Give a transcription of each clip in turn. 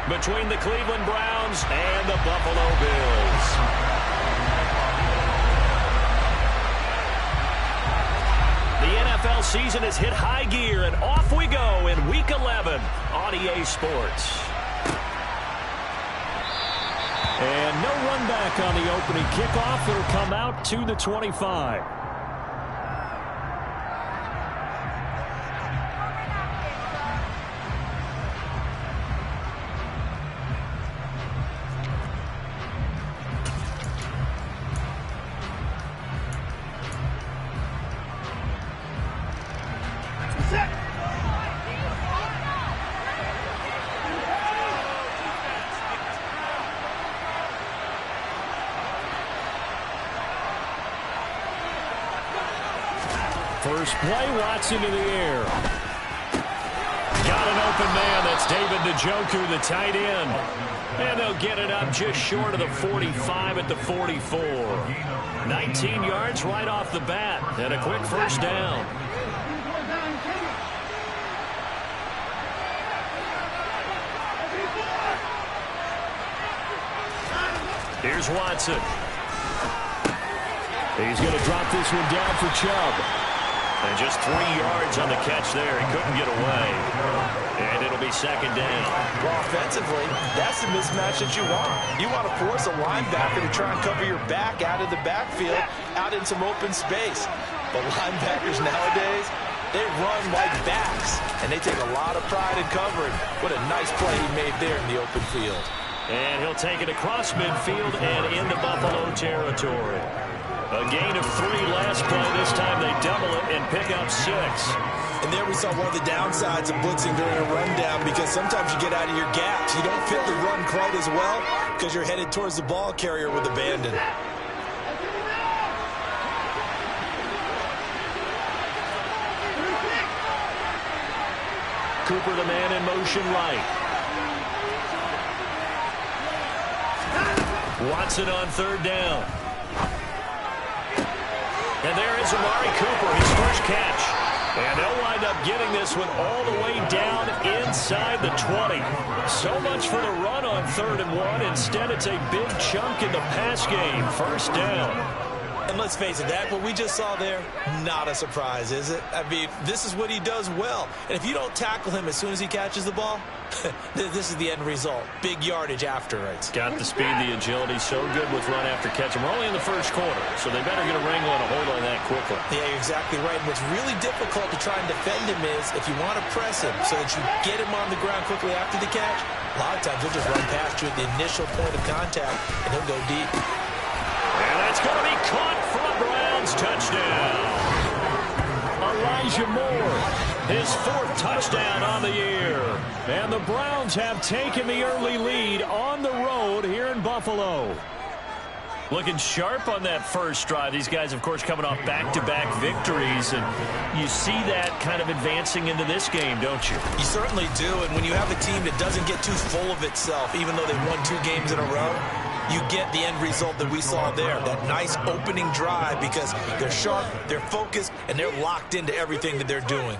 between the Cleveland Browns and the Buffalo Bills. The NFL season has hit high gear, and off we go in Week 11 on EA Sports. And no run back on the opening kickoff. It'll come out to the 25. First play, Watson in the air. Got an open man. That's David Njoku, the tight end. And they'll get it up just short of the 45 at the 44. 19 yards right off the bat. And a quick first down. Here's Watson. He's going to drop this one down for Chubb. And just 3 yards on the catch there. He couldn't get away. And it'll be second down. Well, offensively, that's the mismatch that you want. You want to force a linebacker to try and cover your back out of the backfield, out in some open space. But linebackers nowadays, they run like backs, and they take a lot of pride in covering. What a nice play he made there in the open field. And he'll take it across midfield and into Buffalo territory. A gain of 3 last play. This time they double it and pick up 6. And there we saw one of the downsides of blitzing during a rundown, because sometimes you get out of your gaps. You don't fit the run quite as well because you're headed towards the ball carrier with abandon. Cooper, the man in motion right. Watson on third down. And there is Amari Cooper, his first catch. And they'll wind up getting this one all the way down inside the 20. So much for the run on 3rd and 1. Instead, it's a big chunk in the pass game. First down. And let's face it, that what we just saw there, not a surprise, is it? I mean, this is what he does well. And if you don't tackle him as soon as he catches the ball, this is the end result. Big yardage after it. Got the speed, the agility, so good with run after catch. And we're only in the first quarter, so they better get a wrangle and a hold on that quickly. Yeah, you're exactly right. And what's really difficult to try and defend him is if you want to press him so that you get him on the ground quickly after the catch, a lot of times he'll just run past you at the initial point of contact, and he'll go deep. And that's going to be caught for a Browns touchdown. Elijah Moore, his 4th touchdown on the year. And the Browns have taken the early lead on the road here in Buffalo. Looking sharp on that first drive. These guys, of course, coming off back-to-back victories. And you see that kind of advancing into this game, don't you? You certainly do. And when you have a team that doesn't get too full of itself, even though they've won 2 games in a row, you get the end result that we saw there. That nice opening drive, because they're sharp, they're focused, and they're locked into everything that they're doing.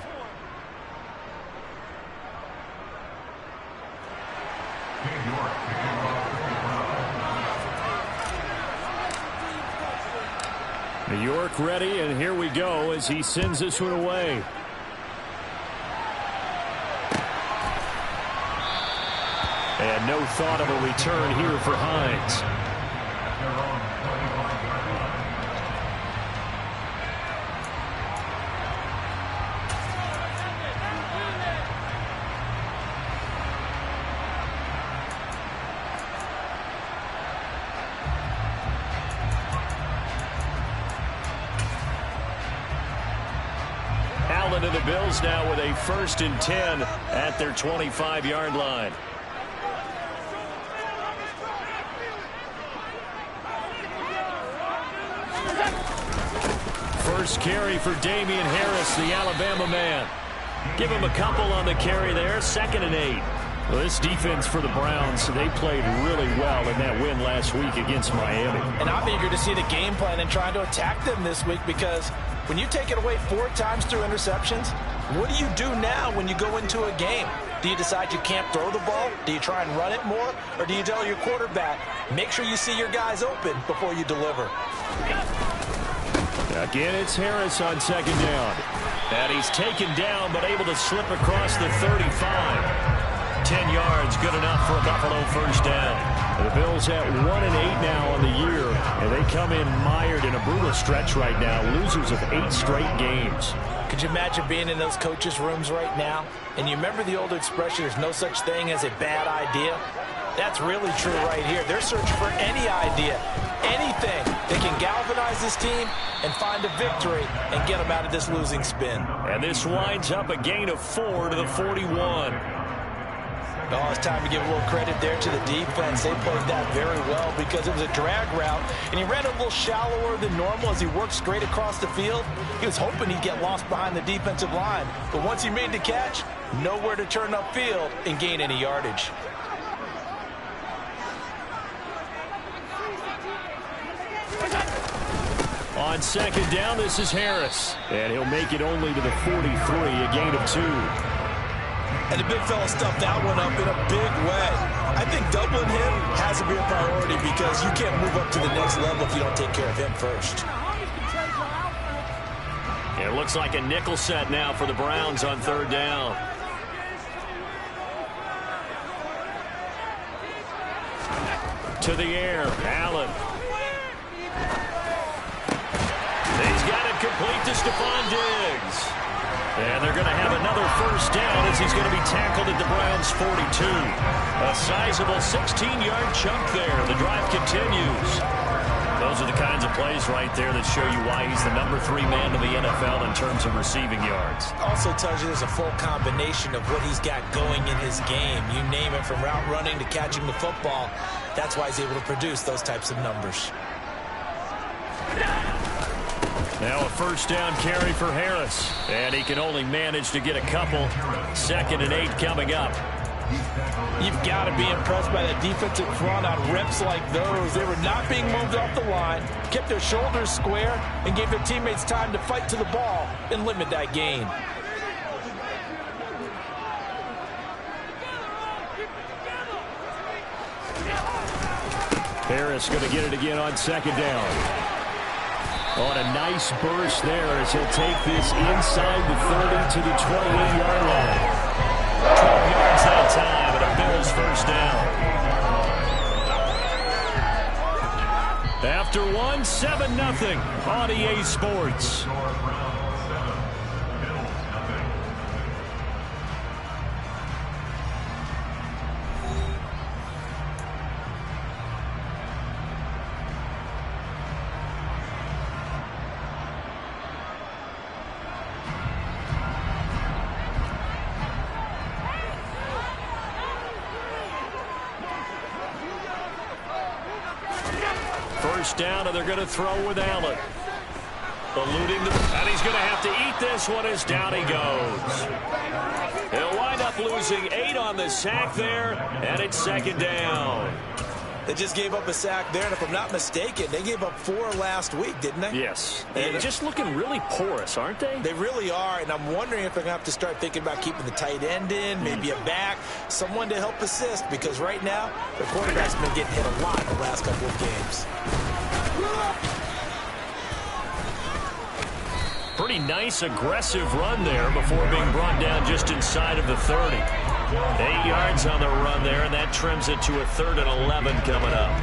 New York ready, and here we go as he sends this one away. And no thought of a return here for Hines. Allen and the Bills now with a 1st and 10 at their 25-yard line. First carry for Damian Harris, the Alabama man. Give him a couple on the carry there. 2nd and 8. Well, this defense for the Browns, they played really well in that win last week against Miami. And I'm eager to see the game plan and trying to attack them this week, because When you take it away 4 times through interceptions, what do you do now when you go into a game? Do you decide you can't throw the ball? Do you try and run it more? Or do you tell your quarterback, make sure you see your guys open before you deliver? Again, it's Harris on second down. And he's taken down, but able to slip across the 35. 10 yards, good enough for a Buffalo first down. The Bills at 1-8 now on the year, and they come in mired in a brutal stretch right now, losers of 8 straight games. Could you imagine being in those coaches' rooms right now? And you remember the old expression, there's no such thing as a bad idea? That's really true right here. They're searching for any idea, anything that can galvanize this team and find a victory and get them out of this losing spin. And this winds up a gain of 4 to the 41. Oh, it's time to give a little credit there to the defense. They played that very well because it was a drag route, and he ran a little shallower than normal as he worked straight across the field. He was hoping he'd get lost behind the defensive line, but once he made the catch, nowhere to turn upfield and gain any yardage. On second down, this is Harris, and he'll make it only to the 43, a gain of 2. And the big fella stuffed that one up in a big way. I think doubling him has to be a priority because you can't move up to the next level if you don't take care of him first. It looks like a nickel set now for the Browns on third down. To the air, Allen. He's got it complete to Stephon Diggs. And they're going to have another first down as he's going to be tackled at the Browns' 42. A sizable 16-yard chunk there. The drive continues. Those are the kinds of plays right there that show you why he's the number 3 man in the NFL in terms of receiving yards. Also tells you there's a full combination of what he's got going in his game. You name it, from route running to catching the football. That's why he's able to produce those types of numbers. Now a first down carry for Harris. And he can only manage to get a couple. 2nd and 8 coming up. You've got to be impressed by that defensive front on reps like those. They were not being moved off the line, kept their shoulders square, and gave their teammates time to fight to the ball and limit that gain. Harris going to get it again on second down. On a nice burst there as he'll take this inside the 30 to the 28-yard line. 12 yards that time, and a Bills first down. After 7-0 on EA Sports. First down, and they're going to throw with Allen. Eluding and he's going to have to eat this one as down he goes. He'll wind up losing 8 on the sack there, and it's second down. They just gave up a sack there, and if I'm not mistaken, they gave up 4 last week, didn't they? Yes. And just looking really porous, aren't they? They really are, and I'm wondering if they're going to have to start thinking about keeping the tight end in, maybe a back, someone to help assist, because right now, their quarterback's been getting hit a lot in the last couple of games. Pretty nice, aggressive run there before being brought down just inside of the 30. 8 yards on the run there, and that trims it to a 3rd and 11 coming up.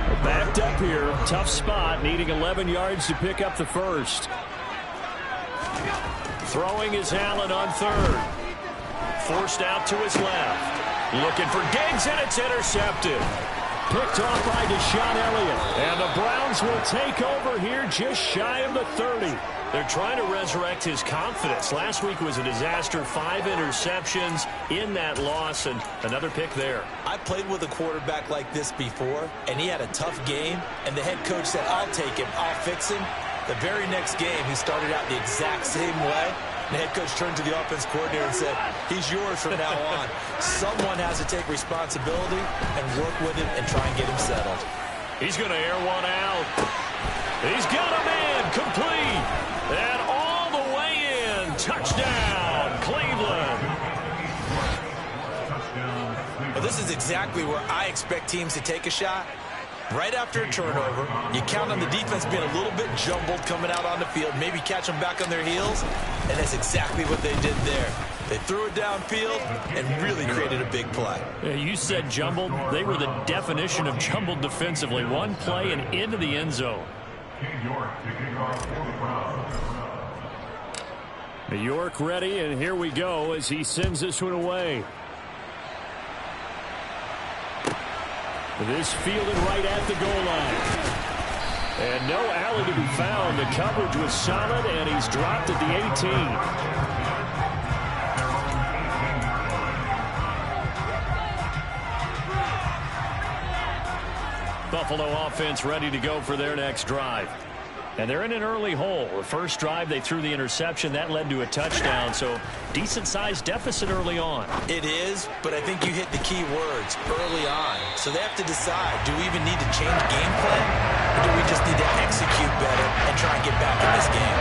We're backed up here. Tough spot, needing 11 yards to pick up the first. Throwing is Allen on 3rd. Forced out to his left. Looking for Diggs, and it's intercepted. Picked off by Deshaun Elliott. And the Browns will take over here just shy of the 30. They're trying to resurrect his confidence. Last week was a disaster. 5 interceptions in that loss, and another pick there. I played with a quarterback like this before, and he had a tough game, and the head coach said, I'll take him, I'll fix him. The very next game, he started out the exact same way. The head coach turned to the offense coordinator and said, he's yours from now on. Someone has to take responsibility and work with him and try and get him settled. He's going to air one out. He's got a man complete. And all the way in. Touchdown, Cleveland. Well, this is exactly where I expect teams to take a shot. Right after a turnover, you count on the defense being a little bit jumbled coming out on the field, maybe catch them back on their heels, and that's exactly what they did there. They threw it downfield and really created a big play. Yeah, you said jumbled. They were the definition of jumbled defensively. One play and into the end zone. New York ready, and here we go as he sends this one away. This fielded right at the goal line. And no alley to be found. The coverage was solid, and he's dropped at the 18. Buffalo offense ready to go for their next drive. And they're in an early hole. The first drive, they threw the interception. That led to a touchdown, so decent-sized deficit early on. It is, but I think you hit the key words, early on. So they have to decide, do we even need to change game plan, or do we just need to execute better and try and get back in this game?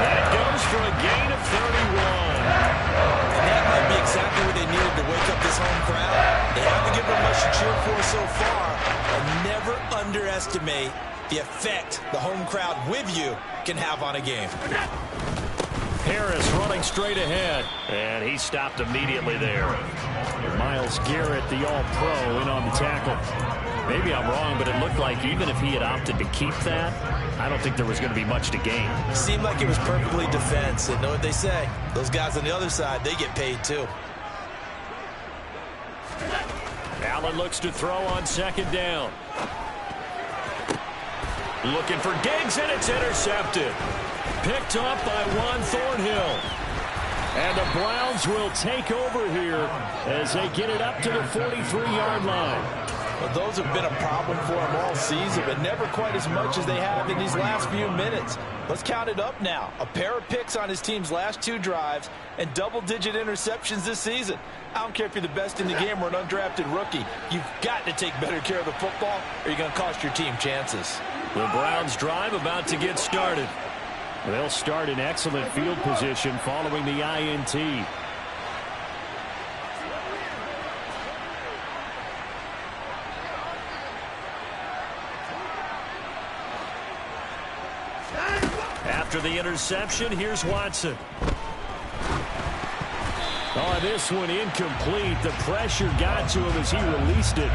That goes for a gain of 31. And that might be exactly what they needed to wake up this home crowd. They haven't given them much to cheer for so far, and never underestimate the effect the home crowd with you can have on a game. Harris running straight ahead, and he stopped immediately there. Myles Garrett, the all-pro, in on the tackle. Maybe I'm wrong, but it looked like even if he had opted to keep that, I don't think there was going to be much to gain. Seemed like it was perfectly defensive. And know what they say? Those guys on the other side, they get paid too. Allen looks to throw on second down. Looking for Diggs, and it's intercepted. Picked up by Juan Thornhill. And the Browns will take over here as they get it up to the 43-yard line. Well, those have been a problem for them all season, but never quite as much as they have in these last few minutes. Let's count it up now. A pair of picks on his team's last two drives and double-digit interceptions this season. I don't care if you're the best in the game or an undrafted rookie. You've got to take better care of the football or you're going to cost your team chances. The Browns drive about to get started. They'll start in excellent field position following the INT. After the interception, here's Watson. Oh, this one incomplete. The pressure got to him as he released it.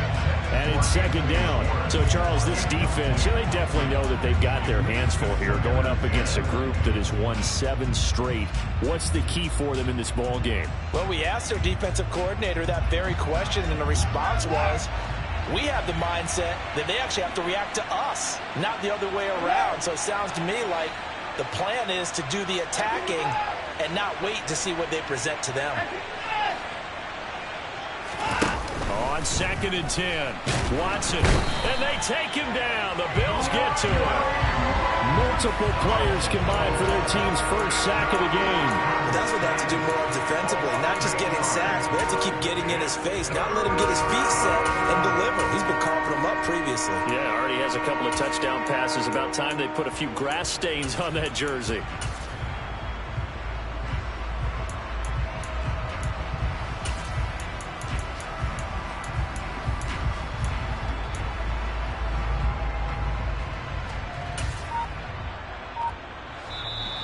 And it's second down. So, Charles, this defense, they definitely know that they've got their hands full here going up against a group that has won 7 straight. What's the key for them in this ball game? Well, we asked their defensive coordinator that very question, and the response was, we have the mindset that they actually have to react to us, not the other way around. So it sounds to me like the plan is to do the attacking and not wait to see what they present to them. On 2nd and 10, Watson, and they take him down. The Bills get to him. Multiple players combined for their team's first sack of the game. That's what they have to do more defensively, not just getting sacks, but they have to keep getting in his face, not let him get his feet set and deliver. He's been coughing them up previously. Yeah, already has a couple of touchdown passes. About time they put a few grass stains on that jersey.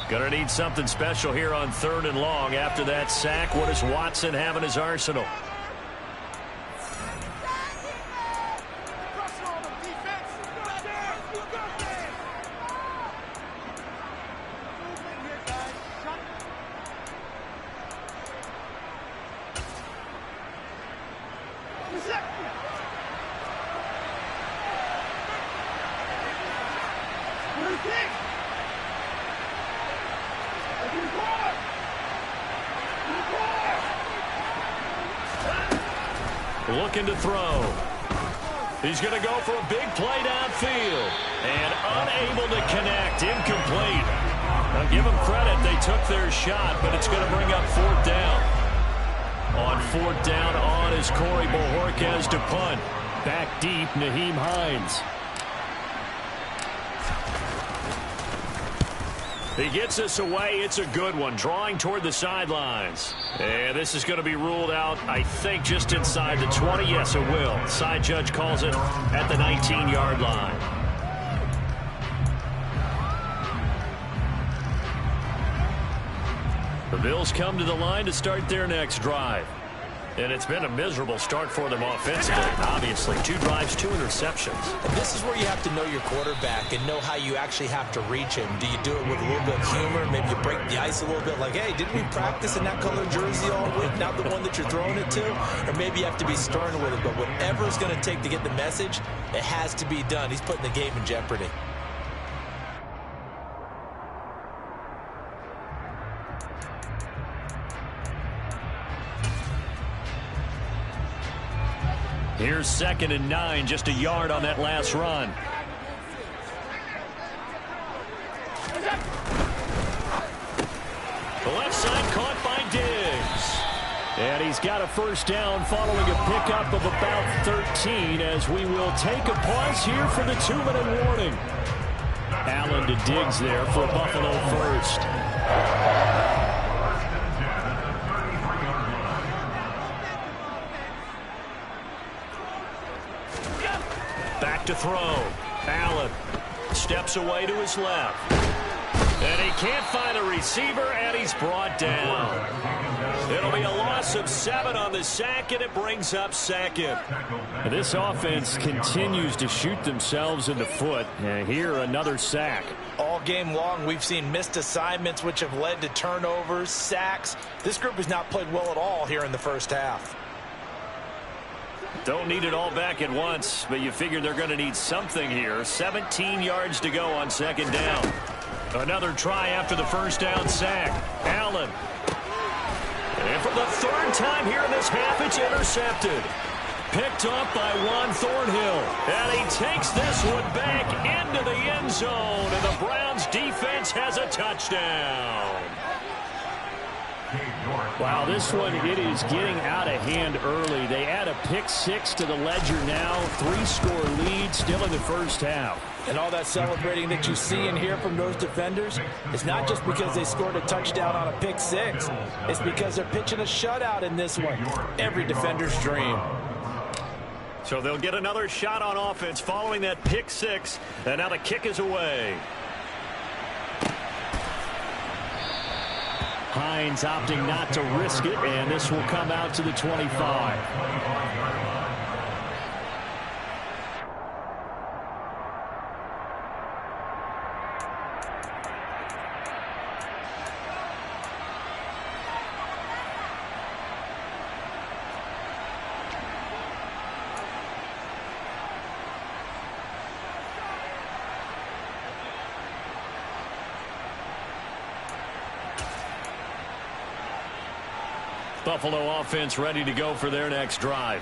Gonna need something special here on 3rd and long. After that sack, what does Watson have in his arsenal? Looking to throw. He's going to go for a big play downfield. And unable to connect. Incomplete. Now give them credit. They took their shot, but it's going to bring up 4th down. On 4th down on is Corey Bojorquez to punt. Back deep, Nyheim Hines. He gets us away. It's a good one, drawing toward the sidelines. And this is going to be ruled out, I think, just inside the 20. Yes, it will. Side judge calls it at the 19-yard line. The Bills come to the line to start their next drive. And it's been a miserable start for them offensively. Obviously, 2 drives, 2 interceptions. And this is where you have to know your quarterback and know how you actually have to reach him. Do you do it with a little bit of humor? Maybe you break the ice a little bit like, hey, didn't we practice in that color jersey all week? Not the one that you're throwing it to? Or maybe you have to be stern with it. But whatever it's going to take to get the message, it has to be done. He's putting the game in jeopardy. Here's 2nd and 9, just a yard on that last run. The left side caught by Diggs. And he's got a first down following a pickup of about 13 as we will take a pause here for the 2-minute warning. Allen to Diggs there for Buffalo first. Back to throw. Allen steps away to his left. And he can't find a receiver, and he's brought down. It'll be a loss of 7 on the sack, and it brings up 2nd. This offense continues to shoot themselves in the foot. And here, another sack. All game long, we've seen missed assignments, which have led to turnovers, sacks. This group has not played well at all here in the first half. Don't need it all back at once, but you figure they're going to need something here. 17 yards to go on 2nd down. Another try after the first down sack. Allen. And for the 3rd time here in this half, it's intercepted. Picked off by Juan Thornhill. And he takes this one back into the end zone. And the Browns defense has a touchdown. Wow, this one, it is getting out of hand early. They add a pick 6 to the ledger now. 3-score lead still in the first half. And all that celebrating that you see and hear from those defenders, it's not just because they scored a touchdown on a pick 6. It's because they're pitching a shutout in this one. Every defender's dream. So they'll get another shot on offense following that pick 6. And now the kick is away. Hines opting not to risk it, and this will come out to the 25. Buffalo offense ready to go for their next drive.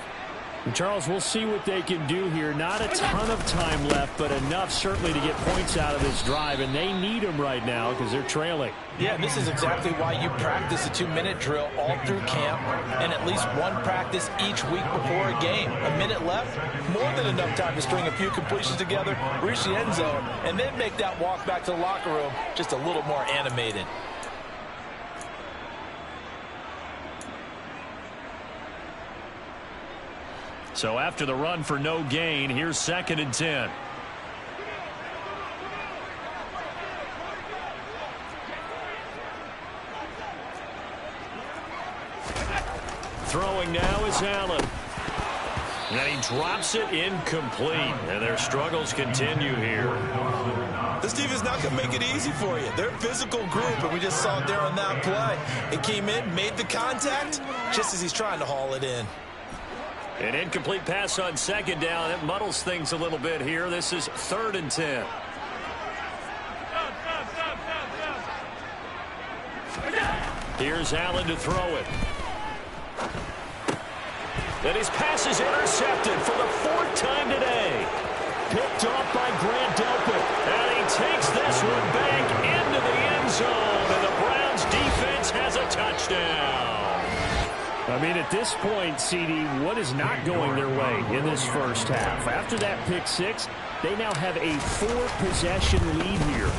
And Charles, we'll see what they can do here. Not a ton of time left, but enough certainly to get points out of this drive, and they need them right now because they're trailing. Yeah, and this is exactly why you practice a 2-minute drill all through camp and at least one practice each week before a game. A minute left, more than enough time to string a few completions together, reach the end zone, and then make that walk back to the locker room just a little more animated. So after the run for no gain, here's 2nd and 10. Throwing now is Allen. And he drops it incomplete. And their struggles continue here. This team is not going to make it easy for you. They're a physical group, and we just saw it there on that play. It came in, made the contact, just as he's trying to haul it in. An incomplete pass on 2nd down. It muddles things a little bit here. This is 3rd and 10. Here's Allen to throw it. And his pass is intercepted for the 4th time today. Picked off by Grant Delpit. And he takes this one back into the end zone. And the Browns defense has a touchdown. I mean, at this point, CD, what is not going their way in this first half? After that pick 6, they now have a 4-possession lead here.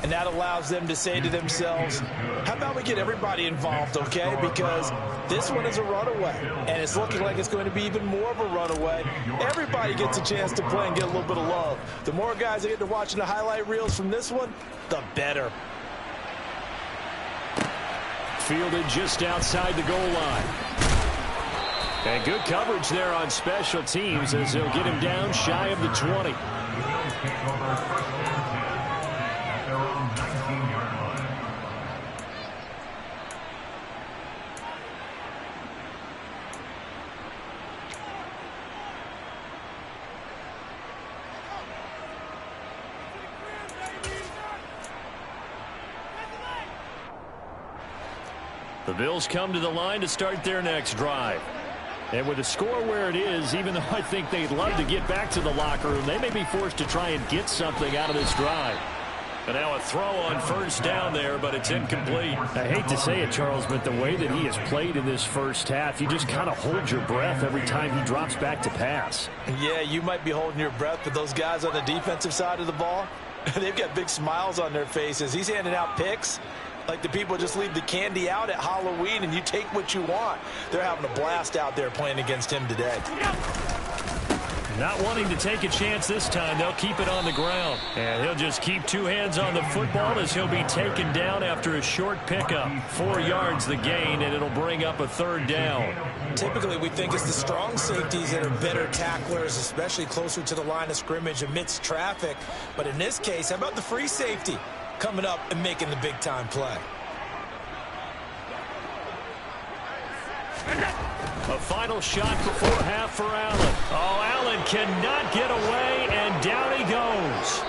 And that allows them to say to themselves, how about we get everybody involved, okay? Because this one is a runaway, and it's looking like it's going to be even more of a runaway. Everybody gets a chance to play and get a little bit of love. The more guys that get to watching the highlight reels from this one, the better. Fielded just outside the goal line. And good coverage there on special teams as they'll get him down shy of the 20. The Bills come to the line to start their next drive. And with the score where it is, even though I think they'd love to get back to the locker room, they may be forced to try and get something out of this drive. And now a throw on first down there, but it's incomplete. I hate to say it, Charles, but the way that he has played in this first half, you just kind of hold your breath every time he drops back to pass. Yeah, you might be holding your breath, but those guys on the defensive side of the ball, they've got big smiles on their faces. He's handing out picks like the people just leave the candy out at Halloween and you take what you want. They're having a blast out there playing against him today. Not wanting to take a chance this time, they'll keep it on the ground. And he'll just keep two hands on the football as he'll be taken down after a short pickup. 4 yards the gain, and it'll bring up a third down. Typically, we think it's the strong safeties that are better tacklers, especially closer to the line of scrimmage amidst traffic. But in this case, how about the free safety coming up and making the big-time play? A final shot before half for Allen. Oh, Allen cannot get away, and down he goes.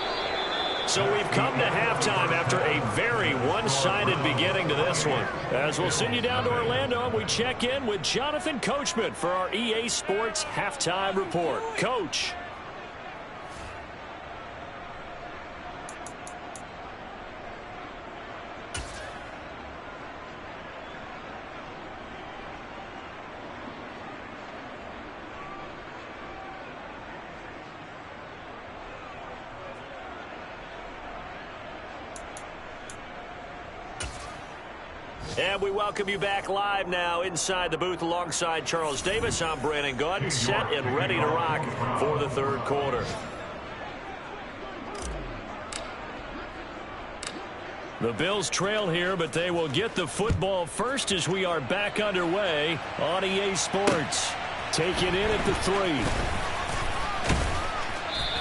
So we've come to halftime after a very one-sided beginning to this one. As we'll send you down to Orlando, and we check in with Jonathan Coachman for our EA Sports Halftime Report. Coach. And we welcome you back live now inside the booth alongside Charles Davis. I'm Brandon Gaudin, set and ready to rock for the third quarter. The Bills trail here, but they will get the football first as we are back underway on EA Sports. Take it in at the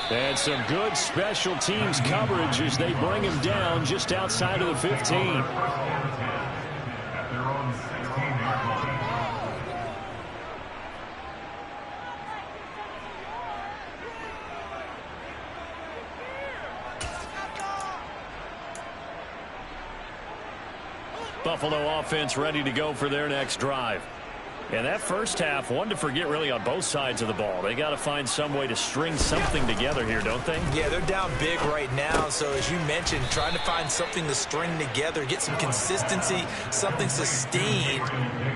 3. And some good special teams coverage as they bring him down just outside of the 15. Buffalo offense ready to go for their next drive. And that first half, one to forget really on both sides of the ball. They got to find some way to string something together here, don't they? Yeah, they're down big right now. So as you mentioned, trying to find something to string together, get some consistency, something sustained,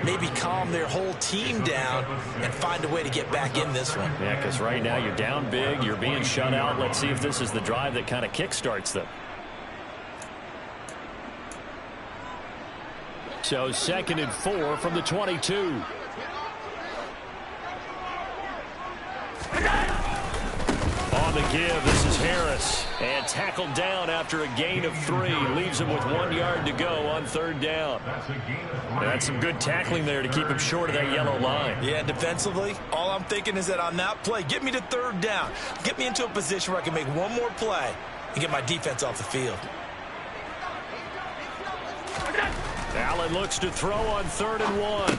maybe calm their whole team down and find a way to get back in this one. Yeah, because right now you're down big, you're being shut out. Let's see if this is the drive that kind of kickstarts them. So 2nd and 4 from the 22. On the give, this is Harris. And tackled down after a gain of 3. Leaves him with 1 yard to go on third down. That's some good tackling there to keep him short of that yellow line. Yeah, defensively, all I'm thinking is that on that play, get me to third down. Get me into a position where I can make one more play and get my defense off the field. Allen looks to throw on 3rd and 1.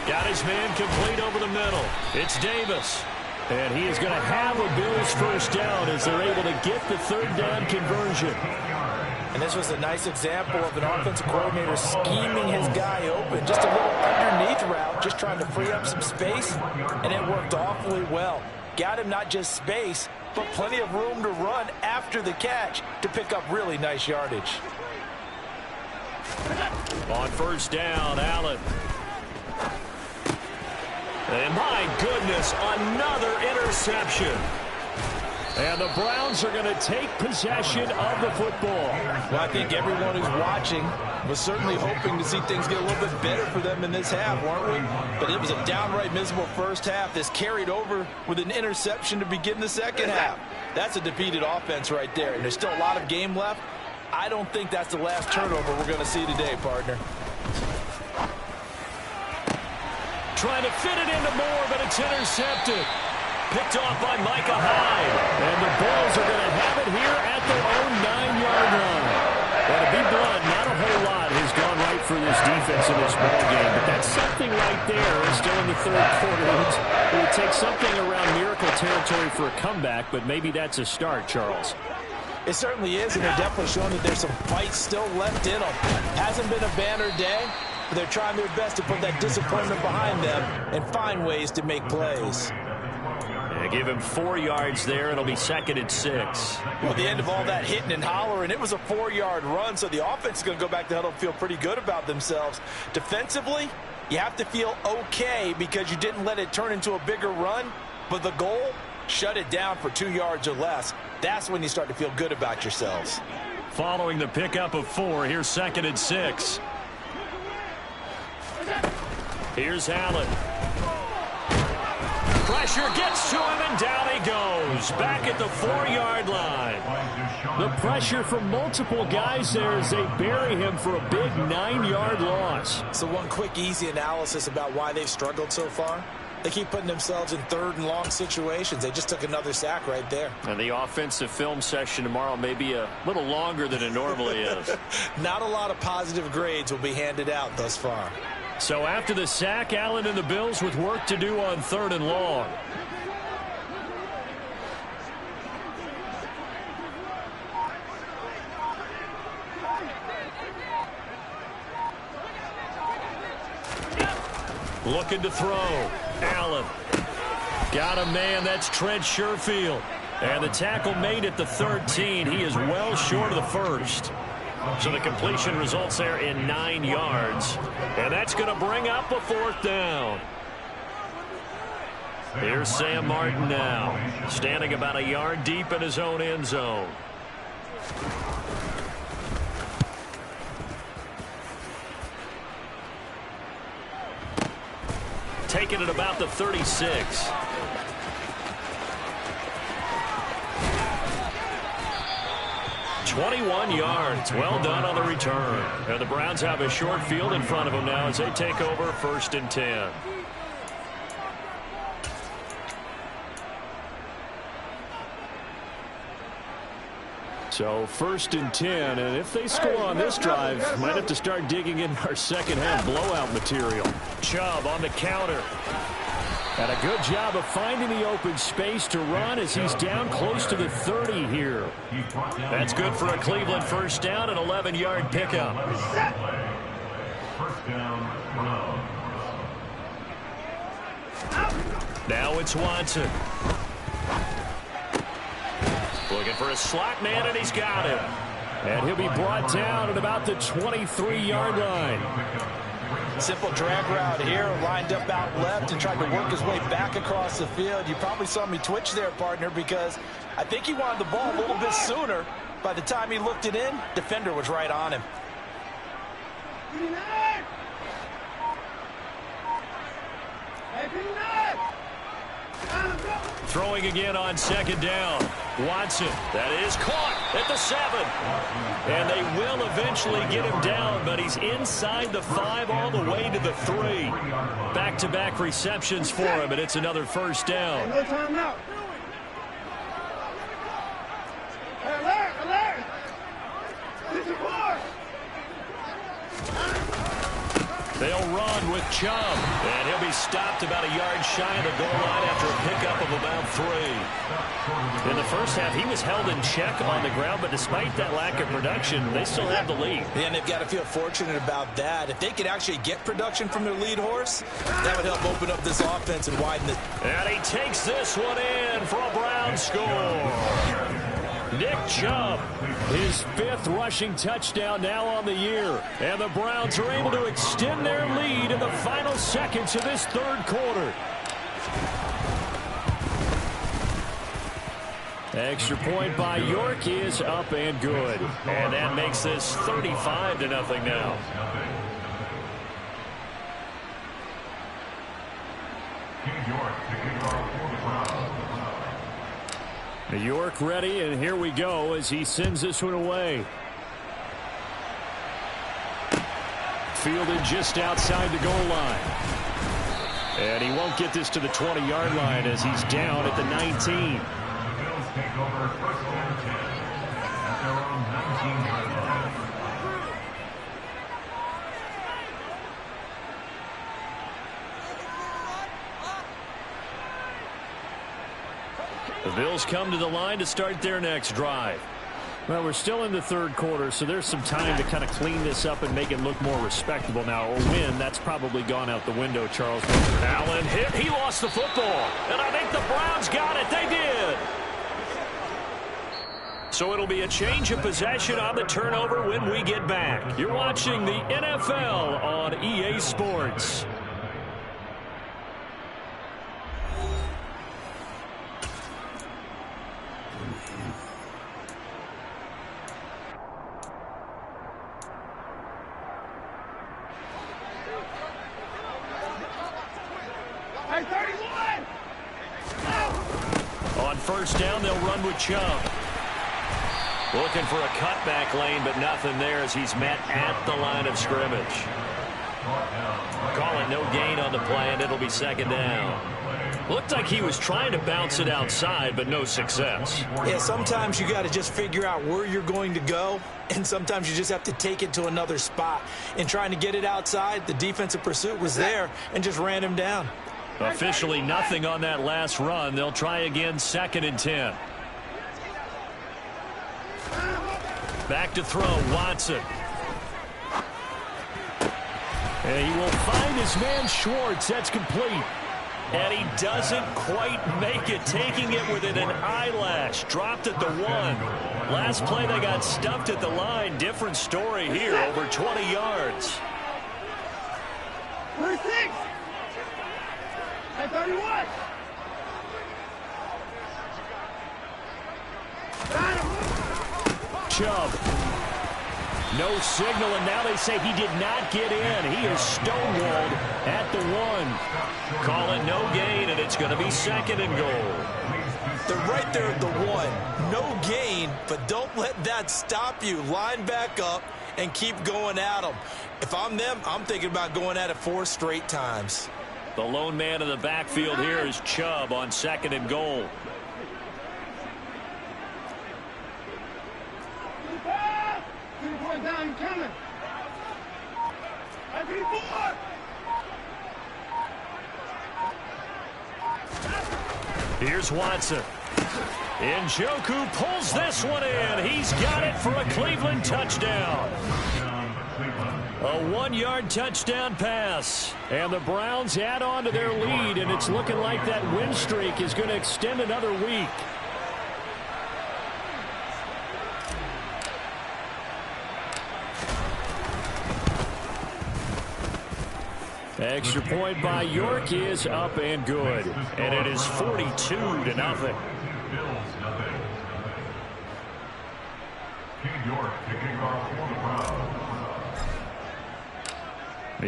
Got his man complete over the middle. It's Davis. And he is going to have a Bills first down as they're able to get the third down conversion. And this was a nice example of an offensive coordinator scheming his guy open. Just a little underneath route, just trying to free up some space, and it worked awfully well. Got him not just space, but plenty of room to run after the catch to pick up really nice yardage. On first down, Allen. And my goodness, another interception. And the Browns are going to take possession of the football. Well, I think everyone who's watching was certainly hoping to see things get a little bit better for them in this half, weren't we? But it was a downright miserable first half. This carried over with an interception to begin the second half. That's a defeated offense right there, and there's still a lot of game left. I don't think that's the last turnover we're going to see today, partner. Trying to fit it into Moore, but it's intercepted. Picked off by Micah Hyde. And the Bills are going to have it here at their own 9-yard line. And to be blunt, not a whole lot has gone right for this defense in this ball game, but that's something right there. Still in the third quarter. It would take something around miracle territory for a comeback, but maybe that's a start, Charles. It certainly is, and they're definitely showing that there's some fight still left in them. Hasn't been a banner day, but they're trying their best to put that disappointment behind them and find ways to make plays. Give him 4 yards there. It'll be 2nd and 6. Well, at the end of all that hitting and hollering, it was a 4-yard run, so the offense is going to go back to huddle and feel pretty good about themselves. Defensively, you have to feel okay because you didn't let it turn into a bigger run, but the goal, shut it down for 2 yards or less. That's when you start to feel good about yourselves. Following the pickup of 4, here's 2nd and 6. Here's Allen. Pressure gets to him, and down he goes. Back at the 4-yard line. The pressure from multiple guys there as they bury him for a big 9-yard loss. So one quick, easy analysis about why they've struggled so far. They keep putting themselves in 3rd and long situations. They just took another sack right there. And the offensive film session tomorrow may be a little longer than it normally is. Not a lot of positive grades will be handed out thus far. So after the sack, Allen and the Bills with work to do on 3rd and long. Looking to throw. Allen. Got a man. That's Trent Sherfield. And the tackle made at the 13. He is well short of the first. So the completion results there in 9 yards. And that's going to bring up a 4th down. Here's Sam Martin now, standing about a yard deep in his own end zone. Taking it about the 36. $21 yards. Well done on the return. And the Browns have a short field in front of them now as they take over 1st and 10. So 1st and 10, and if they score on this drive, might have to start digging in our second half blowout material. Chubb on the counter. And a good job of finding the open space to run as he's down close to the 30 here. That's good for a Cleveland 1st down, an 11-yard pickup. Now it's Watson. Looking for a slot man, and he's got him. And he'll be brought down at about the 23-yard line. Simple drag route here, lined up out left and tried to work his way back across the field. You probably saw me twitch there, partner, because I think he wanted the ball a little bit sooner. By the time he looked it in, defender was right on him. Throwing again on 2nd down. Watson, that is caught at the 7. And they will eventually get him down, but he's inside the 5 all the way to the 3. Back-to-back receptions for him, and it's another 1st down. No time out. Alert! This is war. They'll run with Chubb, and he'll be stopped about a yard shy of the goal line after a pickup of about 3. In the first half, he was held in check on the ground, but despite that lack of production, they still have the lead. Yeah, and they've got to feel fortunate about that. If they could actually get production from their lead horse, that would help open up this offense and widen it. And he takes this one in for a Brown score. Nick Chubb, his 5th rushing touchdown now on the year. And the Browns are able to extend their lead in the final seconds of this 3rd quarter. Extra point by York is up and good. And that makes this 35-0 now. York ready, and here we go as he sends this one away. Fielded just outside the goal line. And he won't get this to the 20-yard line as he's down at the 19. Take over first and 10 at their own 19-yard line. The Bills come to the line to start their next drive. Well, we're still in the third quarter, so there's some time to kind of clean this up and make it look more respectable. Now, a win, that's probably gone out the window, Charles. Allen hit. He lost the football. And I think the Browns got it. They did. So it'll be a change of possession on the turnover when we get back. You're watching the NFL on EA Sports. On first down, they'll run with Chubb. Looking for a cutback lane, but nothing there as he's met at the line of scrimmage. Call it no gain on the play, and it'll be second down. Looked like he was trying to bounce it outside, but no success. Yeah, sometimes you got to just figure out where you're going to go, and sometimes you just have to take it to another spot. In trying to get it outside, the defensive pursuit was there and just ran him down. Officially nothing on that last run. They'll try again, second and 10. Back to throw, Watson. And he will find his man Schwartz. That's complete. And he doesn't quite make it, taking it within an eyelash. Dropped at the 1. Last play, they got stuffed at the line. Different story here, over 20 yards. 36. At 31. Chubb. No signal, and now they say he did not get in. He is stonewalled at the 1. Call it no gain, and it's going to be second and goal. They're right there at the 1. No gain, but don't let that stop you. Line back up and keep going at them. If I'm them, I'm thinking about going at it 4 straight times. The lone man in the backfield here is Chubb on second and goal. Down coming. 34. Here's Watson. Njoku pulls this one in. He's got it for a Cleveland touchdown. A 1-yard touchdown pass. And the Browns add on to their lead, and it's looking like that win streak is going to extend another week. Extra point by York is up and good. And it is 42-0.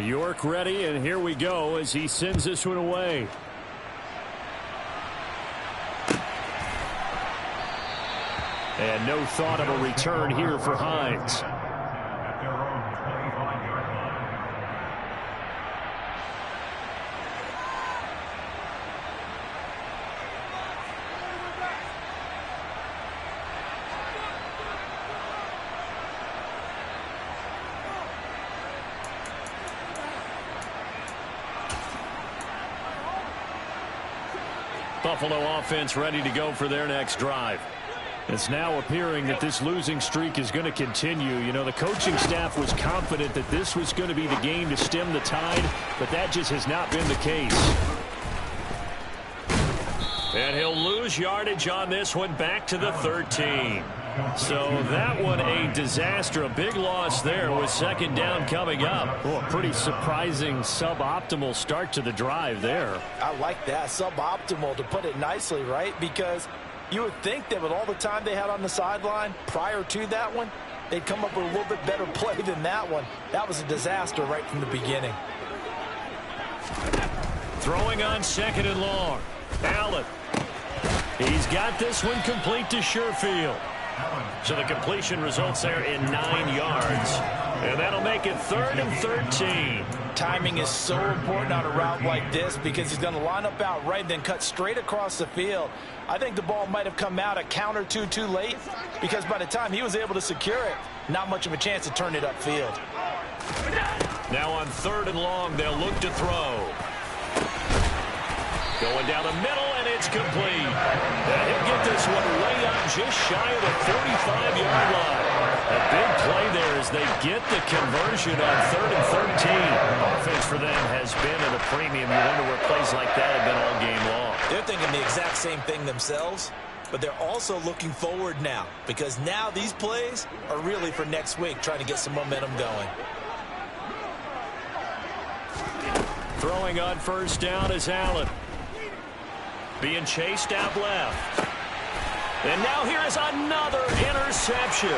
York ready, and here we go as he sends this one away. And no thought of a return here for Hines. Buffalo offense ready to go for their next drive. It's now appearing that this losing streak is going to continue. You know, the coaching staff was confident that this was going to be the game to stem the tide, but that just has not been the case. And he'll lose yardage on this one, back to the 13. So that one a disaster, a big loss there with second down coming up. Oh, a pretty surprising suboptimal start to the drive there. I like that, suboptimal, to put it nicely, right? Because You would think that with all the time they had on the sideline prior to that one, they'd come up with a little bit better play than that one. That was a disaster right from the beginning. Throwing on 2nd and long. Allen. He's got this one complete to Sherfield. So the completion results there in 9 yards. And that'll make it 3rd and 13. Timing is so important on a route like this because he's going to line up out right and then cut straight across the field. I think the ball might have come out a count or two too late because by the time he was able to secure it, not much of a chance to turn it upfield. Now on 3rd and long, they'll look to throw. Going down the middle, and it's complete. And he'll get this one way up just shy of the 45-yard line. A big play there as they get the conversion on 3rd and 13. Offense for them has been at a premium. You wonder where plays like that have been all game long. They're thinking the exact same thing themselves, but they're also looking forward now because now these plays are really for next week, trying to get some momentum going. Throwing on 1st down is Allen. Being chased out left. And now here is another interception.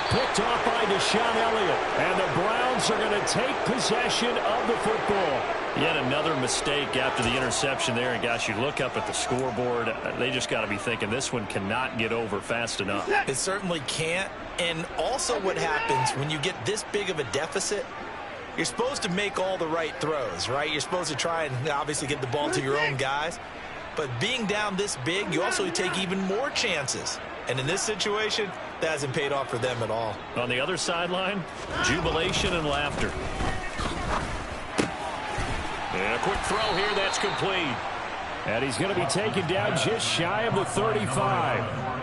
Picked off by Deshaun Elliott. And the Browns are going to take possession of the football. Yet another mistake after the interception there. And gosh, you look up at the scoreboard, they just got to be thinking this one cannot get over fast enough. It certainly can't. And also what happens when you get this big of a deficit, you're supposed to make all the right throws, right? You're supposed to try and obviously get the ball to your own guys. But being down this big, you also take even more chances. And in this situation, that hasn't paid off for them at all. On the other sideline, jubilation and laughter. And a quick throw here, that's complete. And he's going to be taken down just shy of the 35.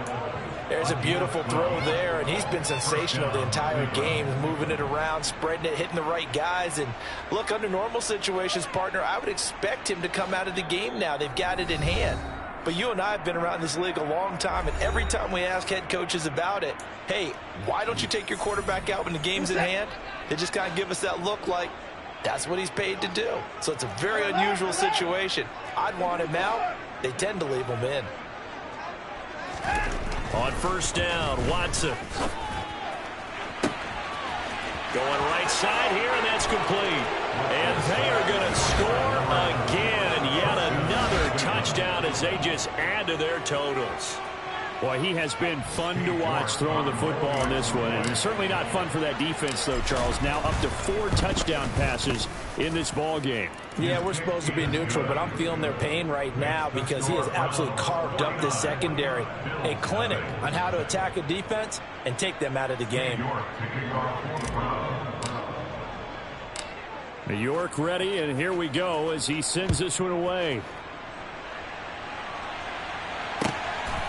There's a beautiful throw there, and he's been sensational the entire game, moving it around, spreading it, hitting the right guys. And look, under normal situations, partner, I would expect him to come out of the game now. They've got it in hand. But you and I have been around this league a long time, and every time we ask head coaches about it, hey, why don't you take your quarterback out when the game's in hand? They just kind of give us that look like that's what he's paid to do. So it's a very unusual situation. I'd want him out. They tend to leave him in. On 1st down, Watson. Going right side here, and that's complete. And they are going to score again. Yet another touchdown as they just add to their totals. Boy, he has been fun to watch throwing the football in this one. And certainly not fun for that defense, though, Charles. Now up to 4 touchdown passes in this ball game. Yeah, we're supposed to be neutral, but I'm feeling their pain right now because he has absolutely carved up this secondary. A clinic on how to attack a defense and take them out of the game. New York ready, and here we go as he sends this one away.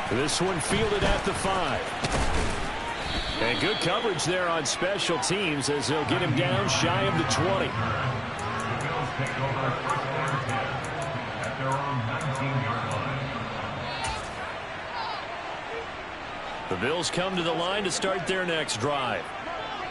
This one fielded at the 5. And good coverage there on special teams as they'll get him down shy of the 20. The Bills come to the line to start their next drive.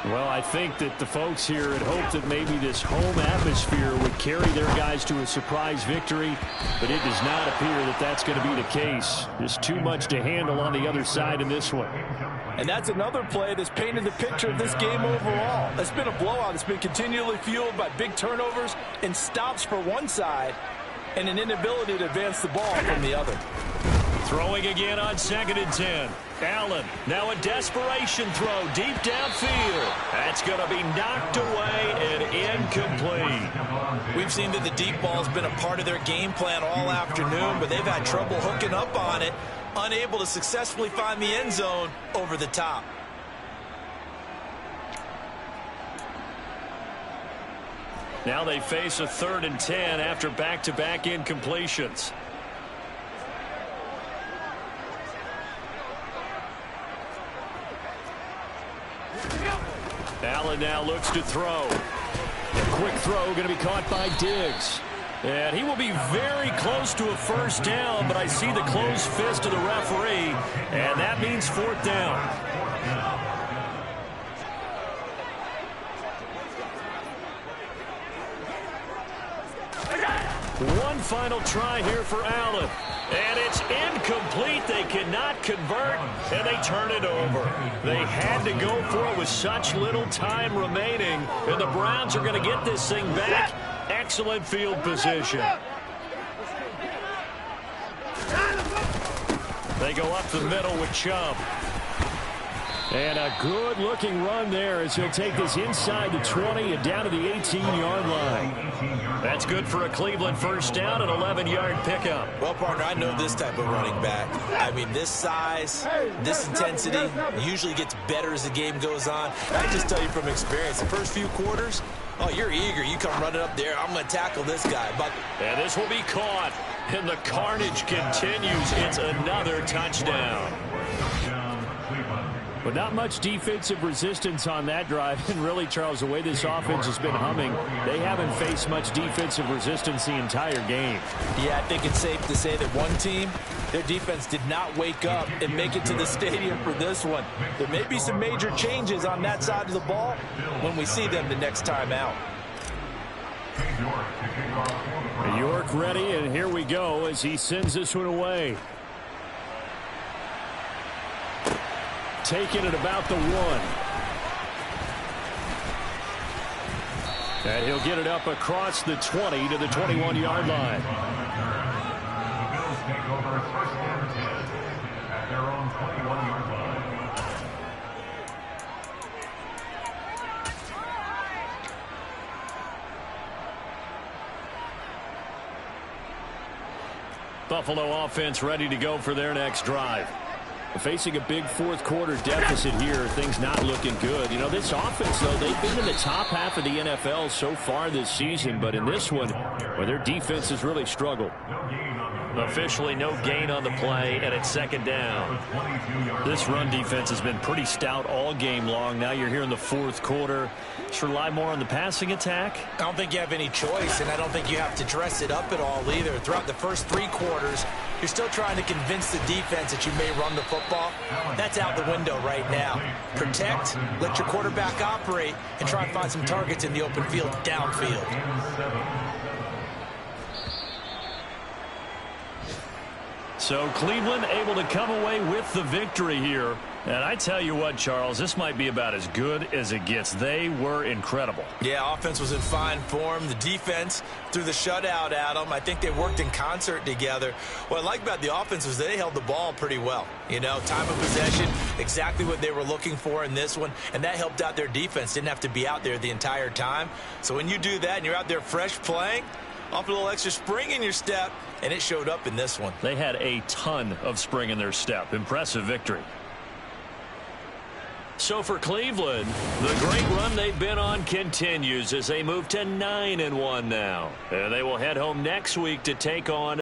Well, I think that the folks here had hoped that maybe this home atmosphere would carry their guys to a surprise victory, but it does not appear that that's going to be the case. Just too much to handle on the other side in this one. And that's another play that's painted the picture of this game overall. It's been a blowout. It's been continually fueled by big turnovers and stops for one side and an inability to advance the ball from the other. Throwing again on 2nd and 10. Allen, now a desperation throw deep downfield. That's going to be knocked away and incomplete. We've seen that the deep ball has been a part of their game plan all afternoon, but they've had trouble hooking up on it, unable to successfully find the end zone over the top. Now they face a 3rd and 10 after back-to-back incompletions. Allen now looks to throw. A quick throw going to be caught by Diggs. And he will be very close to a 1st down, but I see the closed fist of the referee, and that means 4th down. final try here for Allen. And it's incomplete. They cannot convert, and they turn it over. They had to go for it with such little time remaining, and the Browns are going to get this thing back. Excellent field position. They go up the middle with Chubb. And a good-looking run there as he'll take this inside the 20 and down to the 18-yard line. That's good for a Cleveland first down, an 11-yard pickup. Well, partner, I know this type of running back. I mean, this size, this intensity usually gets better as the game goes on. I just tell you from experience, the first few quarters, oh, you're eager. You come running up there. I'm going to tackle this guy. And this will be caught. And the carnage continues. It's another touchdown. But not much defensive resistance on that drive. And really, Charles, the way this offense has been humming, they haven't faced much defensive resistance the entire game. Yeah, I think it's safe to say that one team, their defense did not wake up and make it to the stadium for this one. There may be some major changes on that side of the ball when we see them the next time out. York ready, and here we go as he sends this one away. Taking it about the 1. And he'll get it up across the 20 to the 21-yard line. The Bills take over first and 10 at their own 21-yard line. Buffalo offense ready to go for their next drive. Facing a big fourth-quarter deficit here, things not looking good. You know, this offense, though, they've been in the top half of the NFL so far this season, but in this one, well, their defense has really struggled. Officially no gain on the play, and it's second down. This run defense has been pretty stout all game long. Now you're here in the fourth quarter. Just rely more on the passing attack. I don't think you have any choice, and I don't think you have to dress it up at all either. Throughout the first 3 quarters, you're still trying to convince the defense that you may run the football. That's out the window right now. Protect, let your quarterback operate, and try and find some targets in the open field downfield. So Cleveland able to come away with the victory here. And I tell you what, Charles, this might be about as good as it gets. They were incredible. Yeah, offense was in fine form. The defense threw the shutout at them. I think they worked in concert together. What I like about the offense was they held the ball pretty well. You know, time of possession, exactly what they were looking for in this one. And that helped out their defense. Didn't have to be out there the entire time. So when you do that and you're out there fresh playing, off a little extra spring in your step, and it showed up in this one. They had a ton of spring in their step. Impressive victory. So for Cleveland, the great run they've been on continues as they move to 9-1 now. And they will head home next week to take on